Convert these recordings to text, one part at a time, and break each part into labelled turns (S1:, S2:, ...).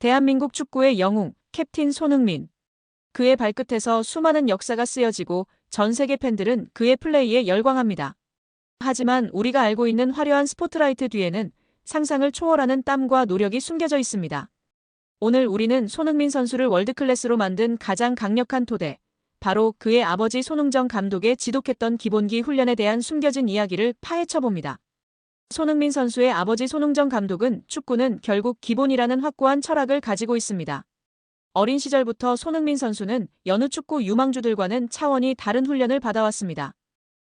S1: 대한민국 축구의 영웅, 캡틴 손흥민. 그의 발끝에서 수많은 역사가 쓰여지고 전 세계 팬들은 그의 플레이에 열광합니다. 하지만 우리가 알고 있는 화려한 스포트라이트 뒤에는 상상을 초월하는 땀과 노력이 숨겨져 있습니다. 오늘 우리는 손흥민 선수를 월드클래스로 만든 가장 강력한 토대, 바로 그의 아버지 손흥정 감독의 지독했던 기본기 훈련에 대한 숨겨진 이야기를 파헤쳐봅니다. 손흥민 선수의 아버지 손흥정 감독은 축구는 결국 기본이라는 확고한 철학을 가지고 있습니다. 어린 시절부터 손흥민 선수는 여느 축구 유망주들과는 차원이 다른 훈련을 받아왔습니다.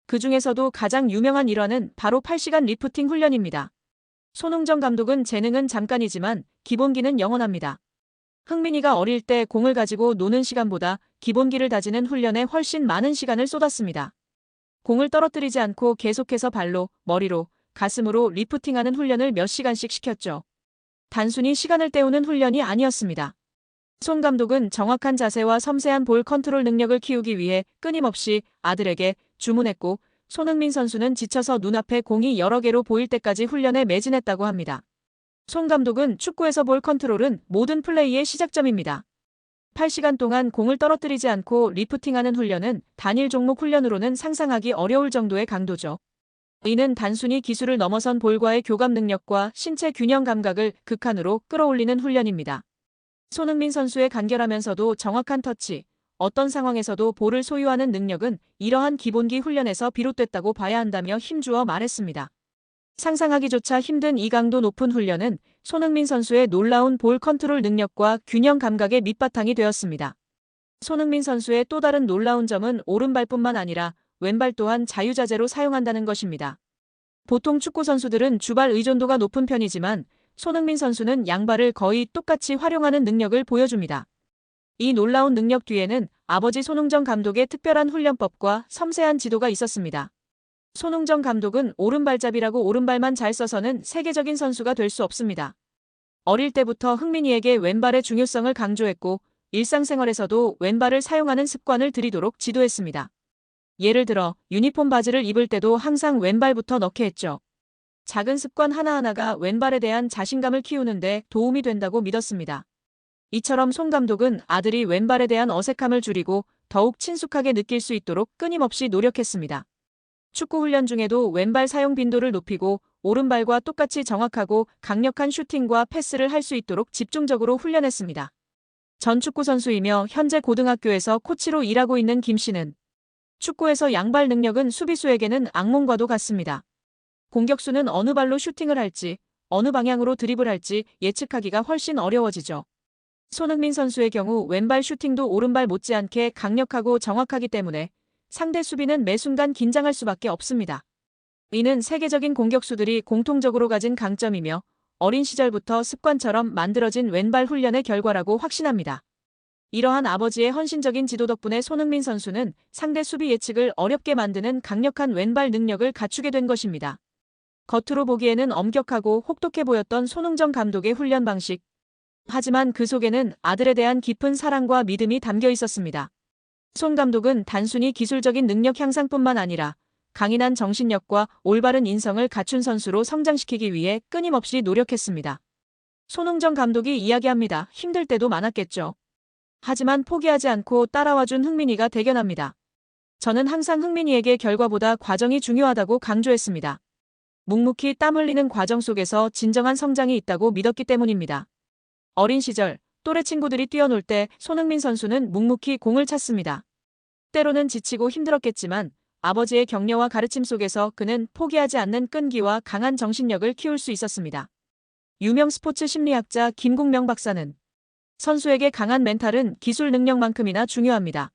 S1: 그 중에서도 가장 유명한 일화는 바로 8시간 리프팅 훈련입니다. 손흥정 감독은 재능은 잠깐이지만 기본기는 영원합니다. 흥민이가 어릴 때 공을 가지고 노는 시간보다 기본기를 다지는 훈련에 훨씬 많은 시간을 쏟았습니다. 공을 떨어뜨리지 않고 계속해서 발로, 머리로, 가슴으로 리프팅하는 훈련을 몇 시간씩 시켰죠. 단순히 시간을 때우는 훈련이 아니었습니다. 손 감독은 정확한 자세와 섬세한 볼 컨트롤 능력을 키우기 위해 끊임없이 아들에게 주문했고, 손흥민 선수는 지쳐서 눈앞에 공이 여러 개로 보일 때까지 훈련에 매진했다고 합니다. 손 감독은 축구에서 볼 컨트롤은 모든 플레이의 시작점입니다. 8시간 동안 공을 떨어뜨리지 않고 리프팅하는 훈련은 단일 종목 훈련으로는 상상하기 어려울 정도의 강도죠. 이는 단순히 기술을 넘어선 볼과의 교감 능력과 신체 균형 감각을 극한으로 끌어올리는 훈련입니다. 손흥민 선수의 간결하면서도 정확한 터치, 어떤 상황에서도 볼을 소유하는 능력은 이러한 기본기 훈련에서 비롯됐다고 봐야 한다며 힘주어 말했습니다. 상상하기조차 힘든 이 강도 높은 훈련은 손흥민 선수의 놀라운 볼 컨트롤 능력과 균형 감각의 밑바탕이 되었습니다. 손흥민 선수의 또 다른 놀라운 점은 오른발뿐만 아니라 왼발 또한 자유자재로 사용한다는 것입니다. 보통 축구 선수들은 주발 의존도가 높은 편이지만 손흥민 선수는 양발을 거의 똑같이 활용하는 능력을 보여줍니다. 이 놀라운 능력 뒤에는 아버지 손흥정 감독의 특별한 훈련법과 섬세한 지도가 있었습니다. 손흥정 감독은 오른발잡이라고 오른발만 잘 써서는 세계적인 선수가 될 수 없습니다. 어릴 때부터 흥민이에게 왼발의 중요성을 강조했고 일상생활에서도 왼발을 사용하는 습관을 들이도록 지도했습니다. 예를 들어 유니폼 바지를 입을 때도 항상 왼발부터 넣게 했죠. 작은 습관 하나하나가 왼발에 대한 자신감을 키우는데 도움이 된다고 믿었습니다. 이처럼 손 감독은 아들이 왼발에 대한 어색함을 줄이고 더욱 친숙하게 느낄 수 있도록 끊임없이 노력했습니다. 축구 훈련 중에도 왼발 사용 빈도를 높이고 오른발과 똑같이 정확하고 강력한 슈팅과 패스를 할 수 있도록 집중적으로 훈련했습니다. 전 축구 선수이며 현재 고등학교에서 코치로 일하고 있는 김 씨는 축구에서 양발 능력은 수비수에게는 악몽과도 같습니다. 공격수는 어느 발로 슈팅을 할지, 어느 방향으로 드리블할지 예측하기가 훨씬 어려워지죠. 손흥민 선수의 경우 왼발 슈팅도 오른발 못지않게 강력하고 정확하기 때문에 상대 수비는 매 순간 긴장할 수밖에 없습니다. 이는 세계적인 공격수들이 공통적으로 가진 강점이며 어린 시절부터 습관처럼 만들어진 왼발 훈련의 결과라고 확신합니다. 이러한 아버지의 헌신적인 지도 덕분에 손흥민 선수는 상대 수비 예측을 어렵게 만드는 강력한 왼발 능력을 갖추게 된 것입니다. 겉으로 보기에는 엄격하고 혹독해 보였던 손흥정 감독의 훈련 방식. 하지만 그 속에는 아들에 대한 깊은 사랑과 믿음이 담겨 있었습니다. 손 감독은 단순히 기술적인 능력 향상뿐만 아니라 강인한 정신력과 올바른 인성을 갖춘 선수로 성장시키기 위해 끊임없이 노력했습니다. 손흥정 감독이 이야기합니다. 힘들 때도 많았겠죠. 하지만 포기하지 않고 따라와준 흥민이가 대견합니다. 저는 항상 흥민이에게 결과보다 과정이 중요하다고 강조했습니다. 묵묵히 땀 흘리는 과정 속에서 진정한 성장이 있다고 믿었기 때문입니다. 어린 시절 또래 친구들이 뛰어놀 때 손흥민 선수는 묵묵히 공을 찼습니다. 때로는 지치고 힘들었겠지만 아버지의 격려와 가르침 속에서 그는 포기하지 않는 끈기와 강한 정신력을 키울 수 있었습니다. 유명 스포츠 심리학자 김국명 박사는 선수에게 강한 멘탈은 기술 능력만큼이나 중요합니다.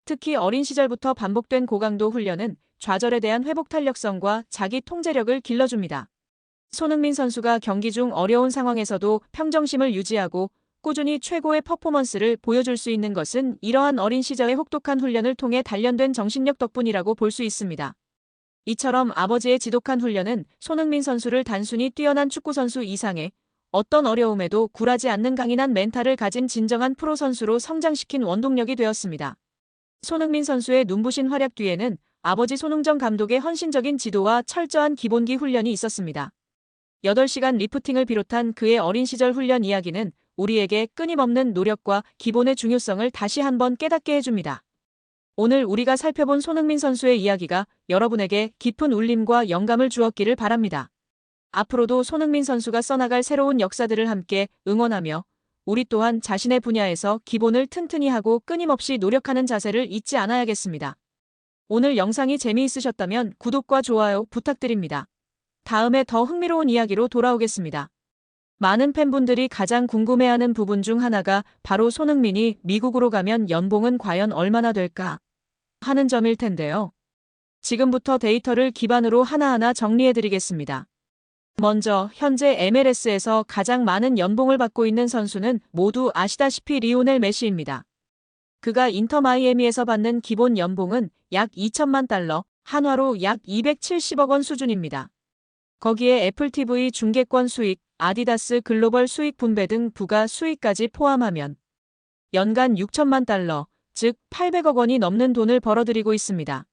S1: 특히 어린 시절부터 반복된 고강도 훈련은 좌절에 대한 회복 탄력성과 자기 통제력을 길러줍니다. 손흥민 선수가 경기 중 어려운 상황에서도 평정심을 유지하고 꾸준히 최고의 퍼포먼스를 보여줄 수 있는 것은 이러한 어린 시절의 혹독한 훈련을 통해 단련된 정신력 덕분이라고 볼 수 있습니다. 이처럼 아버지의 지독한 훈련은 손흥민 선수를 단순히 뛰어난 축구선수 이상의 어떤 어려움에도 굴하지 않는 강인한 멘탈을 가진 진정한 프로 선수로 성장시킨 원동력이 되었습니다. 손흥민 선수의 눈부신 활약 뒤에는 아버지 손흥정 감독의 헌신적인 지도와 철저한 기본기 훈련이 있었습니다. 8시간 리프팅을 비롯한 그의 어린 시절 훈련 이야기는 우리에게 끊임없는 노력과 기본의 중요성을 다시 한번 깨닫게 해줍니다. 오늘 우리가 살펴본 손흥민 선수의 이야기가 여러분에게 깊은 울림과 영감을 주었기를 바랍니다. 앞으로도 손흥민 선수가 써나갈 새로운 역사들을 함께 응원하며 우리 또한 자신의 분야에서 기본을 튼튼히 하고 끊임없이 노력하는 자세를 잊지 않아야겠습니다. 오늘 영상이 재미있으셨다면 구독과 좋아요 부탁드립니다. 다음에 더 흥미로운 이야기로 돌아오겠습니다. 많은 팬분들이 가장 궁금해하는 부분 중 하나가 바로 손흥민이 미국으로 가면 연봉은 과연 얼마나 될까 하는 점일 텐데요. 지금부터 데이터를 기반으로 하나하나 정리해드리겠습니다. 먼저 현재 MLS에서 가장 많은 연봉을 받고 있는 선수는 모두 아시다시피 리오넬 메시입니다. 그가 인터 마이애미에서 받는 기본 연봉은 약 2천만 달러, 한화로 약 270억 원 수준입니다. 거기에 애플 TV 중계권 수익, 아디다스 글로벌 수익 분배 등 부가 수익까지 포함하면 연간 6천만 달러, 즉 800억 원이 넘는 돈을 벌어들이고 있습니다.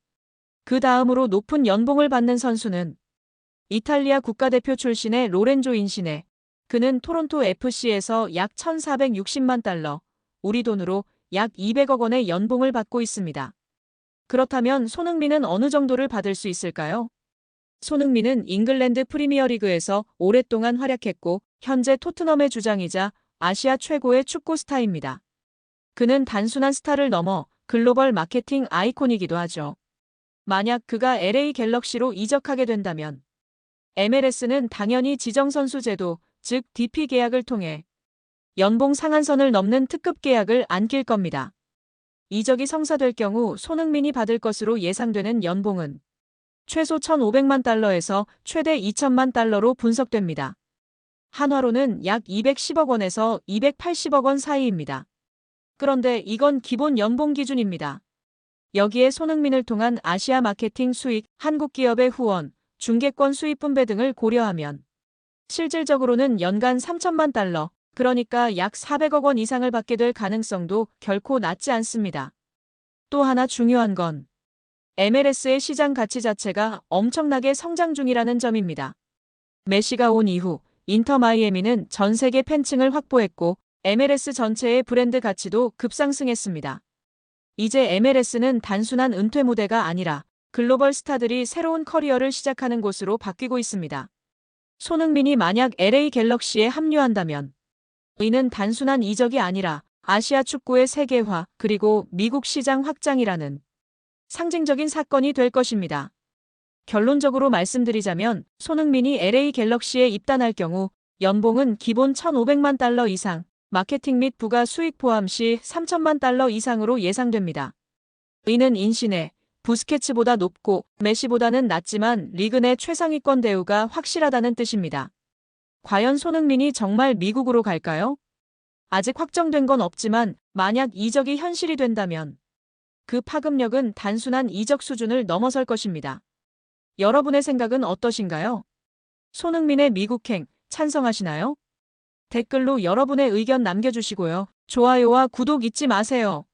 S1: 그 다음으로 높은 연봉을 받는 선수는 이탈리아 국가대표 출신의 로렌조 인시네. 그는 토론토 FC에서 약 1,460만 달러, 우리 돈으로 약 200억 원의 연봉을 받고 있습니다. 그렇다면 손흥민은 어느 정도를 받을 수 있을까요? 손흥민은 잉글랜드 프리미어리그에서 오랫동안 활약했고 현재 토트넘의 주장이자 아시아 최고의 축구 스타입니다. 그는 단순한 스타를 넘어 글로벌 마케팅 아이콘이기도 하죠. 만약 그가 LA 갤럭시로 이적하게 된다면 MLS는 당연히 지정선수 제도, 즉 DP 계약을 통해 연봉 상한선을 넘는 특급 계약을 안길 겁니다. 이적이 성사될 경우 손흥민이 받을 것으로 예상되는 연봉은 최소 1,500만 달러에서 최대 2천만 달러로 분석됩니다. 한화로는 약 210억 원에서 280억 원 사이입니다. 그런데 이건 기본 연봉 기준입니다. 여기에 손흥민을 통한 아시아 마케팅 수익, 한국 기업의 후원, 중계권 수입 분배 등을 고려하면 실질적으로는 연간 3천만 달러, 그러니까 약 400억 원 이상을 받게 될 가능성도 결코 낮지 않습니다. 또 하나 중요한 건 MLS의 시장 가치 자체가 엄청나게 성장 중이라는 점입니다. 메시가 온 이후 인터 마이애미는 전 세계 팬층을 확보했고 MLS 전체의 브랜드 가치도 급상승했습니다. 이제 MLS는 단순한 은퇴 무대가 아니라 글로벌 스타들이 새로운 커리어를 시작하는 곳으로 바뀌고 있습니다. 손흥민이 만약 LA 갤럭시에 합류한다면 이는 단순한 이적이 아니라 아시아 축구의 세계화 그리고 미국 시장 확장이라는 상징적인 사건이 될 것입니다. 결론적으로 말씀드리자면 손흥민이 LA 갤럭시에 입단할 경우 연봉은 기본 1,500만 달러 이상, 마케팅 및 부가 수익 포함 시 3천만 달러 이상으로 예상됩니다. 이는 인시네, 부스케츠보다 높고 메시보다는 낮지만 리그 내 최상위권 대우가 확실하다는 뜻입니다. 과연 손흥민이 정말 미국으로 갈까요? 아직 확정된 건 없지만 만약 이적이 현실이 된다면 그 파급력은 단순한 이적 수준을 넘어설 것입니다. 여러분의 생각은 어떠신가요? 손흥민의 미국행 찬성하시나요? 댓글로 여러분의 의견 남겨주시고요. 좋아요와 구독 잊지 마세요.